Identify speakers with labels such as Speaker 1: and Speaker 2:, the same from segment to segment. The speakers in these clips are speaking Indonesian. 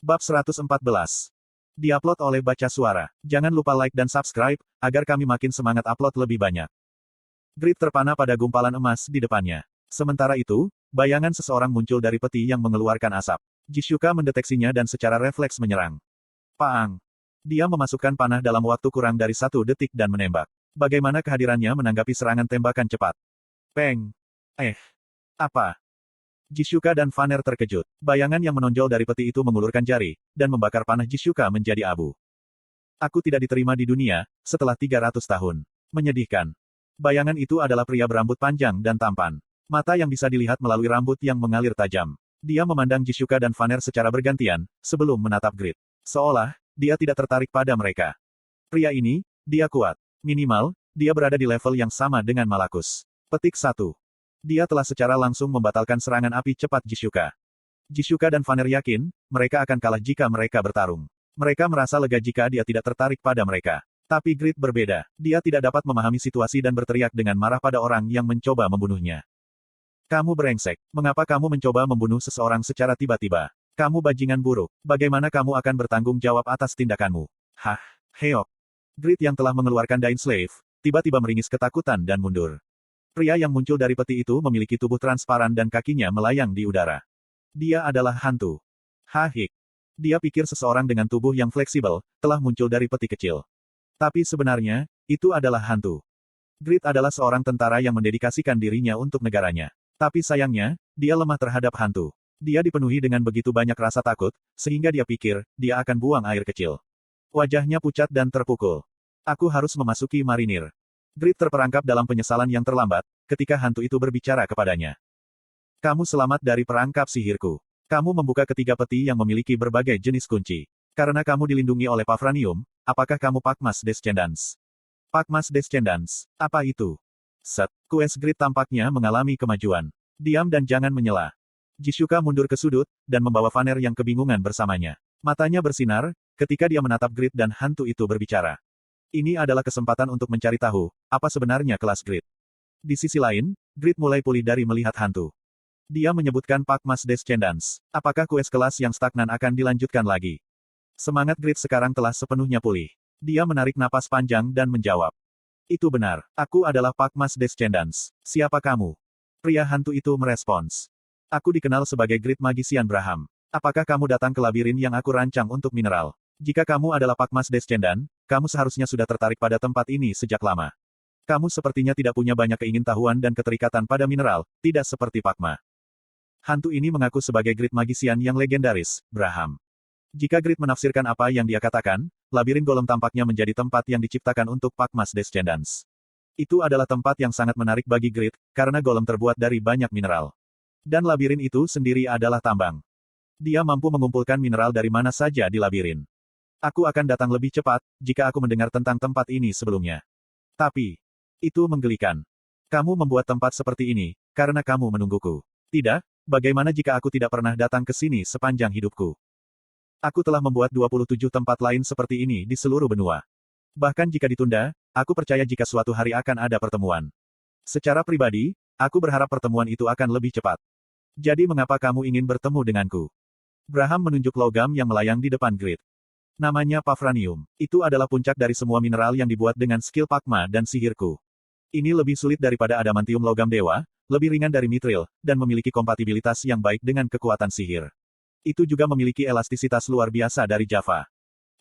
Speaker 1: Bab 114. Diupload oleh Baca Suara. Jangan lupa like dan subscribe, agar kami makin semangat upload lebih banyak. Grid terpana pada gumpalan emas di depannya. Sementara itu, bayangan seseorang muncul dari peti yang mengeluarkan asap. Jishuka mendeteksinya dan secara refleks menyerang. Paang. Dia memasukkan panah dalam waktu kurang dari 1 detik dan menembak. Bagaimana kehadirannya menanggapi serangan tembakan cepat? Peng. Apa? Jishuka dan Vanner terkejut. Bayangan yang menonjol dari peti itu mengulurkan jari, dan membakar panah Jishuka menjadi abu. Aku tidak diterima di dunia, setelah 300 tahun. Menyedihkan. Bayangan itu adalah pria berambut panjang dan tampan. Mata yang bisa dilihat melalui rambut yang mengalir tajam. Dia memandang Jishuka dan Vanner secara bergantian, sebelum menatap Grid. Seolah, dia tidak tertarik pada mereka. Pria ini, dia kuat. Minimal, dia berada di level yang sama dengan Malakus. Petik 1. Dia telah secara langsung membatalkan serangan api cepat Jishuka. Jishuka dan Vanner yakin, mereka akan kalah jika mereka bertarung. Mereka merasa lega jika dia tidak tertarik pada mereka. Tapi Grid berbeda. Dia tidak dapat memahami situasi dan berteriak dengan marah pada orang yang mencoba membunuhnya. Kamu brengsek. Mengapa kamu mencoba membunuh seseorang secara tiba-tiba? Kamu bajingan buruk. Bagaimana kamu akan bertanggung jawab atas tindakanmu? Hah, Heok. Grid yang telah mengeluarkan Dain Slave, tiba-tiba meringis ketakutan dan mundur. Pria yang muncul dari peti itu memiliki tubuh transparan dan kakinya melayang di udara. Dia adalah hantu. Hahik. Dia pikir seseorang dengan tubuh yang fleksibel, telah muncul dari peti kecil. Tapi sebenarnya, itu adalah hantu. Grid adalah seorang tentara yang mendedikasikan dirinya untuk negaranya. Tapi sayangnya, dia lemah terhadap hantu. Dia dipenuhi dengan begitu banyak rasa takut, sehingga dia pikir, dia akan buang air kecil. Wajahnya pucat dan terpukul. Aku harus memasuki marinir. Grid terperangkap dalam penyesalan yang terlambat, ketika hantu itu berbicara kepadanya. Kamu selamat dari perangkap sihirku. Kamu membuka ketiga peti yang memiliki berbagai jenis kunci. Karena kamu dilindungi oleh Pavranium, apakah kamu Pakmas Descendants? Pakmas Descendants, apa itu? Set, quest Grid tampaknya mengalami kemajuan. Diam dan jangan menyela. Jishuka mundur ke sudut, dan membawa Vanner yang kebingungan bersamanya. Matanya bersinar, ketika dia menatap Grid dan hantu itu berbicara. Ini adalah kesempatan untuk mencari tahu, apa sebenarnya kelas Grid. Di sisi lain, Grid mulai pulih dari melihat hantu. Dia menyebutkan Pakmas Descendants. Apakah quest kelas yang stagnan akan dilanjutkan lagi? Semangat Grid sekarang telah sepenuhnya pulih. Dia menarik napas panjang dan menjawab. Itu benar, aku adalah Pakmas Descendants. Siapa kamu? Pria hantu itu merespons. Aku dikenal sebagai Grid Magician Braham. Apakah kamu datang ke labirin yang aku rancang untuk mineral? Jika kamu adalah Pakmas Descendant, kamu seharusnya sudah tertarik pada tempat ini sejak lama. Kamu sepertinya tidak punya banyak keingintahuan dan keterikatan pada mineral, tidak seperti Pakma. Hantu ini mengaku sebagai Grid Magician yang legendaris, Braham. Jika Grid menafsirkan apa yang dia katakan, labirin golem tampaknya menjadi tempat yang diciptakan untuk Pakmas Descendants. Itu adalah tempat yang sangat menarik bagi Grid, karena golem terbuat dari banyak mineral. Dan labirin itu sendiri adalah tambang. Dia mampu mengumpulkan mineral dari mana saja di labirin. Aku akan datang lebih cepat, jika aku mendengar tentang tempat ini sebelumnya. Tapi, itu menggelikan. Kamu membuat tempat seperti ini, karena kamu menungguku. Tidak, bagaimana jika aku tidak pernah datang ke sini sepanjang hidupku? Aku telah membuat 27 tempat lain seperti ini di seluruh benua. Bahkan jika ditunda, aku percaya jika suatu hari akan ada pertemuan. Secara pribadi, aku berharap pertemuan itu akan lebih cepat. Jadi mengapa kamu ingin bertemu denganku? Braham menunjuk logam yang melayang di depan Grid. Namanya Pavranium. Itu adalah puncak dari semua mineral yang dibuat dengan skill Pakma dan sihirku. Ini lebih sulit daripada adamantium logam dewa, lebih ringan dari mithril, dan memiliki kompatibilitas yang baik dengan kekuatan sihir. Itu juga memiliki elastisitas luar biasa dari Java.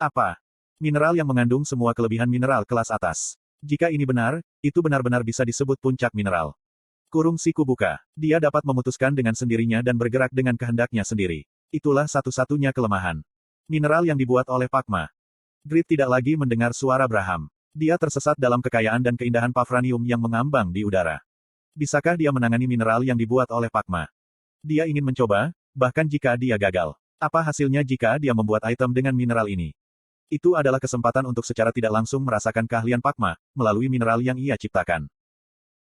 Speaker 1: Apa? Mineral yang mengandung semua kelebihan mineral kelas atas. Jika ini benar, itu benar-benar bisa disebut puncak mineral. Kurung siku buka. Dia dapat memutuskan dengan sendirinya dan bergerak dengan kehendaknya sendiri. Itulah satu-satunya kelemahan. Mineral yang dibuat oleh Pakma. Grid tidak lagi mendengar suara Braham. Dia tersesat dalam kekayaan dan keindahan Pavranium yang mengambang di udara. Bisakah dia menangani mineral yang dibuat oleh Pakma? Dia ingin mencoba, bahkan jika dia gagal. Apa hasilnya jika dia membuat item dengan mineral ini? Itu adalah kesempatan untuk secara tidak langsung merasakan keahlian Pakma, melalui mineral yang ia ciptakan.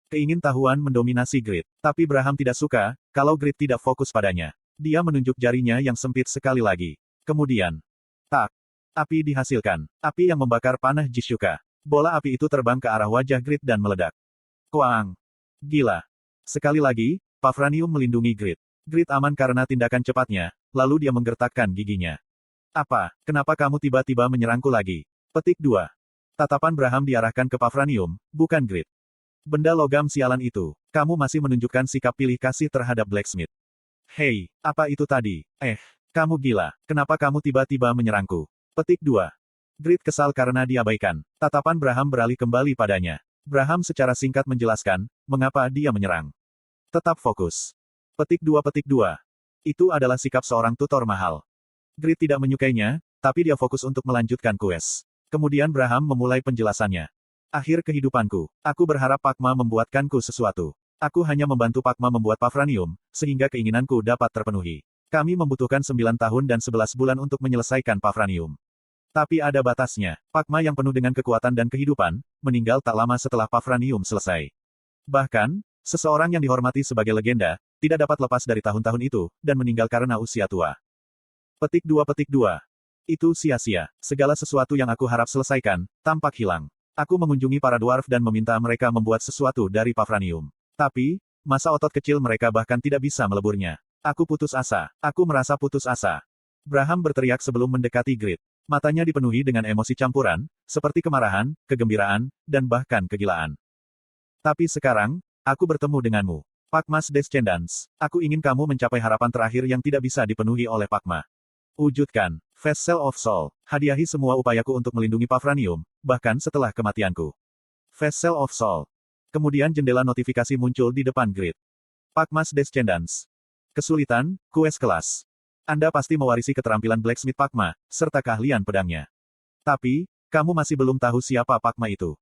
Speaker 1: Keingintahuan mendominasi Grid. Tapi Braham tidak suka, kalau Grid tidak fokus padanya. Dia menunjuk jarinya yang sempit sekali lagi. Kemudian, tak. Api dihasilkan. Api yang membakar panah Jishuka. Bola api itu terbang ke arah wajah Grid dan meledak. Kuang. Gila. Sekali lagi, Pavranium melindungi Grid. Grid aman karena tindakan cepatnya, lalu dia menggertakkan giginya. Apa? Kenapa kamu tiba-tiba menyerangku lagi? Petik 2. Tatapan Braham diarahkan ke Pavranium, bukan Grid. Benda logam sialan itu. Kamu masih menunjukkan sikap pilih kasih terhadap Blacksmith. Hei, apa itu tadi? Kamu gila. Kenapa kamu tiba-tiba menyerangku? Petik 2. Grid kesal karena diabaikan. Tatapan Braham beralih kembali padanya. Braham secara singkat menjelaskan, mengapa dia menyerang. Tetap fokus. Petik 2. Itu adalah sikap seorang tutor mahal. Grid tidak menyukainya, tapi dia fokus untuk melanjutkan kues. Kemudian Braham memulai penjelasannya. Akhir kehidupanku, aku berharap Pakma membuatkanku sesuatu. Aku hanya membantu Pakma membuat Pavranium, sehingga keinginanku dapat terpenuhi. Kami membutuhkan 9 tahun dan 11 bulan untuk menyelesaikan Pavranium. Tapi ada batasnya. Pakma yang penuh dengan kekuatan dan kehidupan, meninggal tak lama setelah Pavranium selesai. Bahkan, seseorang yang dihormati sebagai legenda, tidak dapat lepas dari tahun-tahun itu, dan meninggal karena usia tua. Petik 2. Itu sia-sia. Segala sesuatu yang aku harap selesaikan, tampak hilang. Aku mengunjungi para dwarf dan meminta mereka membuat sesuatu dari Pavranium. Tapi, masa otot kecil mereka bahkan tidak bisa meleburnya. Aku putus asa. Aku merasa putus asa. Braham berteriak sebelum mendekati Grid. Matanya dipenuhi dengan emosi campuran, seperti kemarahan, kegembiraan, dan bahkan kegilaan. Tapi sekarang, aku bertemu denganmu. Pakma's Descendants. Aku ingin kamu mencapai harapan terakhir yang tidak bisa dipenuhi oleh Pakma. Wujudkan. Vessel of Soul. Hadiahi semua upayaku untuk melindungi Pavranium, bahkan setelah kematianku. Vessel of Soul. Kemudian jendela notifikasi muncul di depan Grid. Pakma's Descendants. Kesulitan, kues kelas. Anda pasti mewarisi keterampilan Blacksmith Pakma, serta keahlian pedangnya. Tapi, kamu masih belum tahu siapa Pakma itu.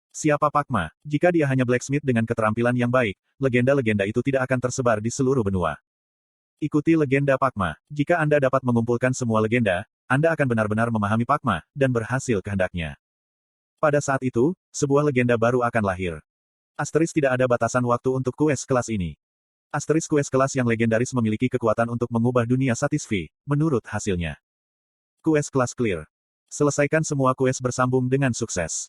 Speaker 1: Siapa Pakma? Jika dia hanya Blacksmith dengan keterampilan yang baik, legenda-legenda itu tidak akan tersebar di seluruh benua. Ikuti legenda Pakma. Jika Anda dapat mengumpulkan semua legenda, Anda akan benar-benar memahami Pakma, dan berhasil kehendaknya. Pada saat itu, sebuah legenda baru akan lahir. Asterisk tidak ada batasan waktu untuk kues kelas ini. Asterisk kues kelas yang legendaris memiliki kekuatan untuk mengubah dunia Satisfy, menurut hasilnya. Kues kelas clear. Selesaikan semua kues bersambung dengan sukses.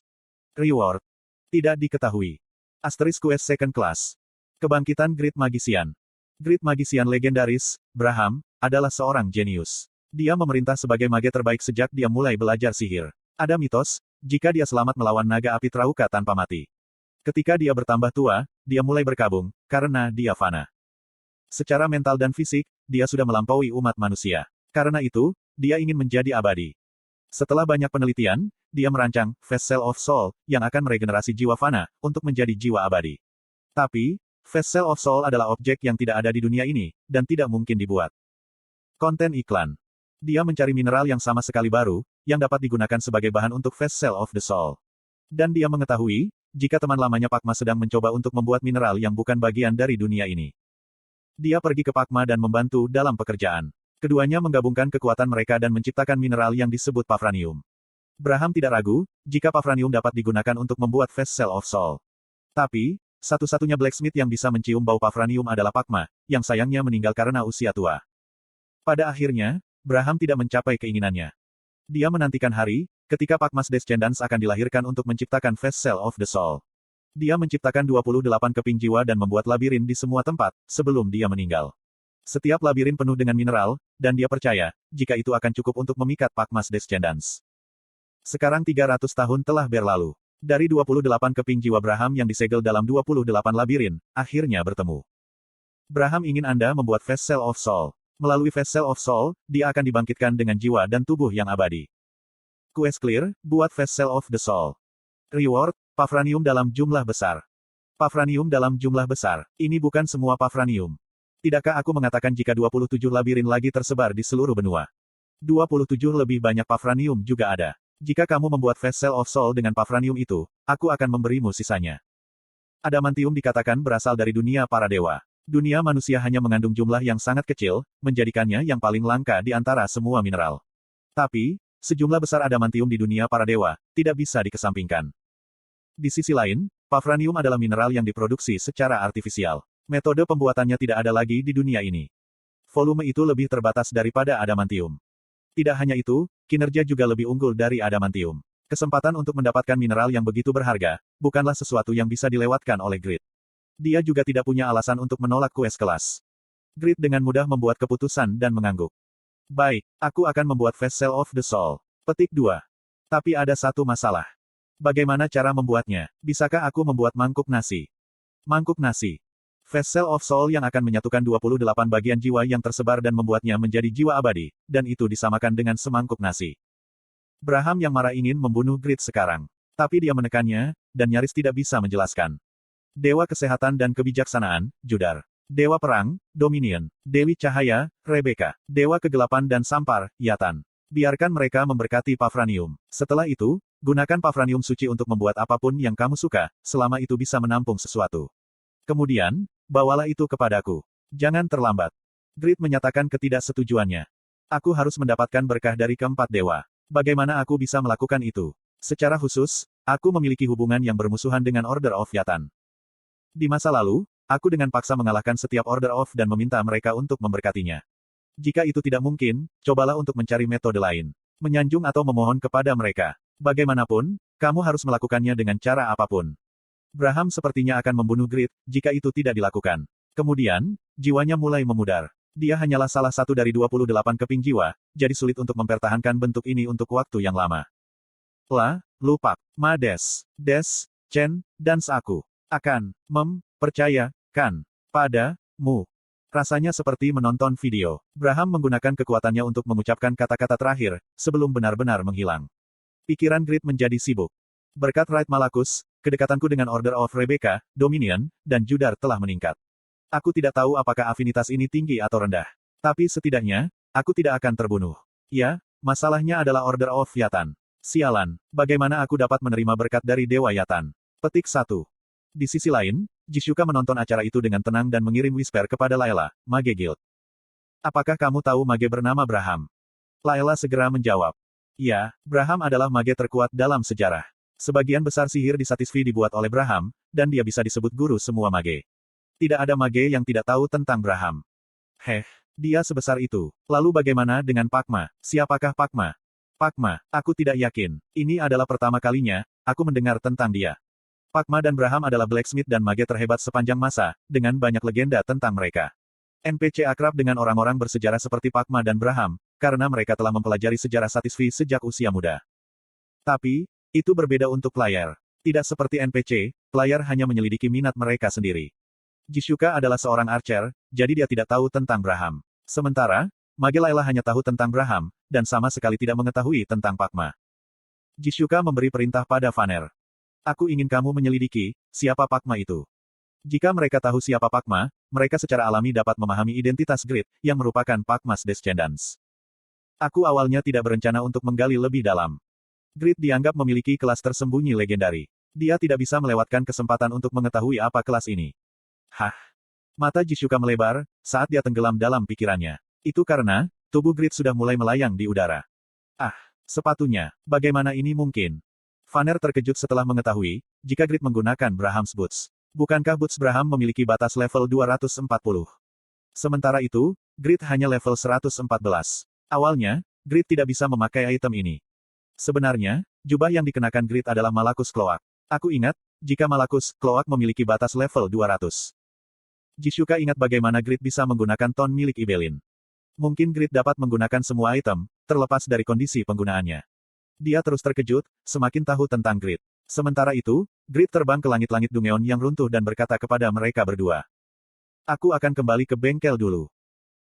Speaker 1: Reward. Tidak diketahui. Asterisk kues second class. Kebangkitan Grid Magician. Grid Magician legendaris, Braham, adalah seorang jenius. Dia memerintah sebagai mage terbaik sejak dia mulai belajar sihir. Ada mitos, jika dia selamat melawan naga api Trauka tanpa mati. Ketika dia bertambah tua, dia mulai berkabung, karena dia fana. Secara mental dan fisik, dia sudah melampaui umat manusia. Karena itu, dia ingin menjadi abadi. Setelah banyak penelitian, dia merancang Vessel of Soul, yang akan meregenerasi jiwa fana, untuk menjadi jiwa abadi. Tapi, Vessel of Soul adalah objek yang tidak ada di dunia ini, dan tidak mungkin dibuat. Konten iklan. Dia mencari mineral yang sama sekali baru, yang dapat digunakan sebagai bahan untuk Vessel of the Soul. Dan dia mengetahui, jika teman lamanya Pakma sedang mencoba untuk membuat mineral yang bukan bagian dari dunia ini. Dia pergi ke Pakma dan membantu dalam pekerjaan. Keduanya menggabungkan kekuatan mereka dan menciptakan mineral yang disebut Pavranium. Braham tidak ragu, jika Pavranium dapat digunakan untuk membuat Vessel of Soul. Tapi, satu-satunya blacksmith yang bisa mencium bau Pavranium adalah Pakma, yang sayangnya meninggal karena usia tua. Pada akhirnya, Braham tidak mencapai keinginannya. Dia menantikan hari, ketika Pakma's Descendants akan dilahirkan untuk menciptakan Vessel of the Soul. Dia menciptakan 28 keping jiwa dan membuat labirin di semua tempat, sebelum dia meninggal. Setiap labirin penuh dengan mineral, dan dia percaya, jika itu akan cukup untuk memikat Pakma's Descendants. Sekarang 300 tahun telah berlalu. Dari 28 keping jiwa Braham yang disegel dalam 28 labirin, akhirnya bertemu. Braham ingin Anda membuat Vessel of Soul. Melalui Vessel of Soul, dia akan dibangkitkan dengan jiwa dan tubuh yang abadi. Quest clear, buat Vessel of the Soul. Reward, Pavranium dalam jumlah besar. Pavranium dalam jumlah besar. Ini bukan semua Pavranium. Tidakkah aku mengatakan jika 27 labirin lagi tersebar di seluruh benua? 27 lebih banyak Pavranium juga ada. Jika kamu membuat Vessel of Soul dengan Pavranium itu, aku akan memberimu sisanya. Adamantium dikatakan berasal dari dunia para dewa. Dunia manusia hanya mengandung jumlah yang sangat kecil, menjadikannya yang paling langka di antara semua mineral. Tapi, sejumlah besar adamantium di dunia para dewa, tidak bisa dikesampingkan. Di sisi lain, Pavranium adalah mineral yang diproduksi secara artifisial. Metode pembuatannya tidak ada lagi di dunia ini. Volume itu lebih terbatas daripada adamantium. Tidak hanya itu, kinerja juga lebih unggul dari adamantium. Kesempatan untuk mendapatkan mineral yang begitu berharga, bukanlah sesuatu yang bisa dilewatkan oleh Grid. Dia juga tidak punya alasan untuk menolak quest kelas. Grid dengan mudah membuat keputusan dan mengangguk. Baik, aku akan membuat Vessel of the Soul. Petik 2. Tapi ada satu masalah. Bagaimana cara membuatnya? Bisakah aku membuat mangkuk nasi? Mangkuk nasi. Vessel of Soul yang akan menyatukan 28 bagian jiwa yang tersebar dan membuatnya menjadi jiwa abadi, dan itu disamakan dengan semangkuk nasi. Braham yang marah ingin membunuh Grid sekarang. Tapi dia menekannya, dan nyaris tidak bisa menjelaskan. Dewa Kesehatan dan Kebijaksanaan, Judar. Dewa Perang, Dominion. Dewi Cahaya, Rebecca. Dewa Kegelapan dan Sampar, Yatan. Biarkan mereka memberkati Pafranium. Setelah itu, gunakan Pafranium suci untuk membuat apapun yang kamu suka, selama itu bisa menampung sesuatu. Kemudian, bawalah itu kepadaku. Jangan terlambat. Grid menyatakan ketidaksetujuannya. Aku harus mendapatkan berkah dari keempat dewa. Bagaimana aku bisa melakukan itu? Secara khusus, aku memiliki hubungan yang bermusuhan dengan Order of Yatan. Di masa lalu, aku dengan paksa mengalahkan setiap Order of dan meminta mereka untuk memberkatinya. Jika itu tidak mungkin, cobalah untuk mencari metode lain. Menyanjung atau memohon kepada mereka. Bagaimanapun, kamu harus melakukannya dengan cara apapun. Braham sepertinya akan membunuh Grid, jika itu tidak dilakukan. Kemudian, jiwanya mulai memudar. Dia hanyalah salah satu dari 28 keping jiwa, jadi sulit untuk mempertahankan bentuk ini untuk waktu yang lama. Lupak, Ma Des, Chen, dan aku akan mempercayakan padamu. Rasanya seperti menonton video. Braham menggunakan kekuatannya untuk mengucapkan kata-kata terakhir, sebelum benar-benar menghilang. Pikiran Grid menjadi sibuk. Berkat Right Malakus, kedekatanku dengan Order of Rebecca, Dominion, dan Judar telah meningkat. Aku tidak tahu apakah afinitas ini tinggi atau rendah. Tapi setidaknya, aku tidak akan terbunuh. Ya, masalahnya adalah Order of Yatan. Sialan, bagaimana aku dapat menerima berkat dari Dewa Yatan? Petik 1. Di sisi lain, Jishuka menonton acara itu dengan tenang dan mengirim whisper kepada Layla, Mage Guild. Apakah kamu tahu mage bernama Braham? Layla segera menjawab. Ya, Braham adalah mage terkuat dalam sejarah. Sebagian besar sihir di Satisfi dibuat oleh Braham, dan dia bisa disebut guru semua mage. Tidak ada mage yang tidak tahu tentang Braham. Dia sebesar itu. Lalu bagaimana dengan Pakma? Siapakah Pakma? Pakma, aku tidak yakin. Ini adalah pertama kalinya, aku mendengar tentang dia. Pakma dan Braham adalah blacksmith dan mage terhebat sepanjang masa, dengan banyak legenda tentang mereka. NPC akrab dengan orang-orang bersejarah seperti Pakma dan Braham, karena mereka telah mempelajari sejarah Satisfi sejak usia muda. Tapi, itu berbeda untuk player. Tidak seperti NPC, player hanya menyelidiki minat mereka sendiri. Jishuka adalah seorang archer, jadi dia tidak tahu tentang Braham. Sementara, mage Layla hanya tahu tentang Braham, dan sama sekali tidak mengetahui tentang Pakma. Jishuka memberi perintah pada Vanner. Aku ingin kamu menyelidiki, siapa Pakma itu. Jika mereka tahu siapa Pakma, mereka secara alami dapat memahami identitas Grid, yang merupakan Pakma's Descendants. Aku awalnya tidak berencana untuk menggali lebih dalam. Grid dianggap memiliki kelas tersembunyi legendari. Dia tidak bisa melewatkan kesempatan untuk mengetahui apa kelas ini. Mata Jishuka melebar, saat dia tenggelam dalam pikirannya. Itu karena, tubuh Grid sudah mulai melayang di udara. Sepatunya, bagaimana ini mungkin? Vanner terkejut setelah mengetahui, jika Grid menggunakan Braham's Boots. Bukankah Boots Braham memiliki batas level 240? Sementara itu, Grid hanya level 114. Awalnya, Grid tidak bisa memakai item ini. Sebenarnya, jubah yang dikenakan Grid adalah Malakus Cloak. Aku ingat, jika Malakus Cloak memiliki batas level 200. Jishuka ingat bagaimana Grid bisa menggunakan ton milik Ibelin. Mungkin Grid dapat menggunakan semua item, terlepas dari kondisi penggunaannya. Dia terus terkejut, semakin tahu tentang Grid. Sementara itu, Grid terbang ke langit-langit Dungeon yang runtuh dan berkata kepada mereka berdua. Aku akan kembali ke bengkel dulu.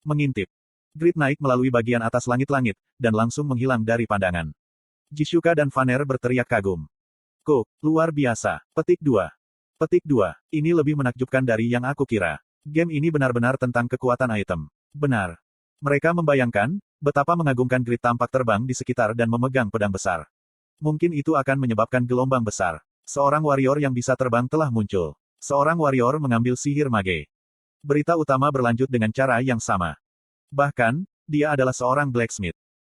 Speaker 1: Mengintip. Grid naik melalui bagian atas langit-langit, dan langsung menghilang dari pandangan. Jishuka dan Vanner berteriak kagum. Luar biasa. Petik 2. Ini lebih menakjubkan dari yang aku kira. Game ini benar-benar tentang kekuatan item. Benar. Mereka membayangkan, betapa mengagumkan Grid tampak terbang di sekitar dan memegang pedang besar. Mungkin itu akan menyebabkan gelombang besar. Seorang warrior yang bisa terbang telah muncul. Seorang warrior mengambil sihir mage. Berita utama berlanjut dengan cara yang sama. Bahkan, dia adalah seorang blacksmith.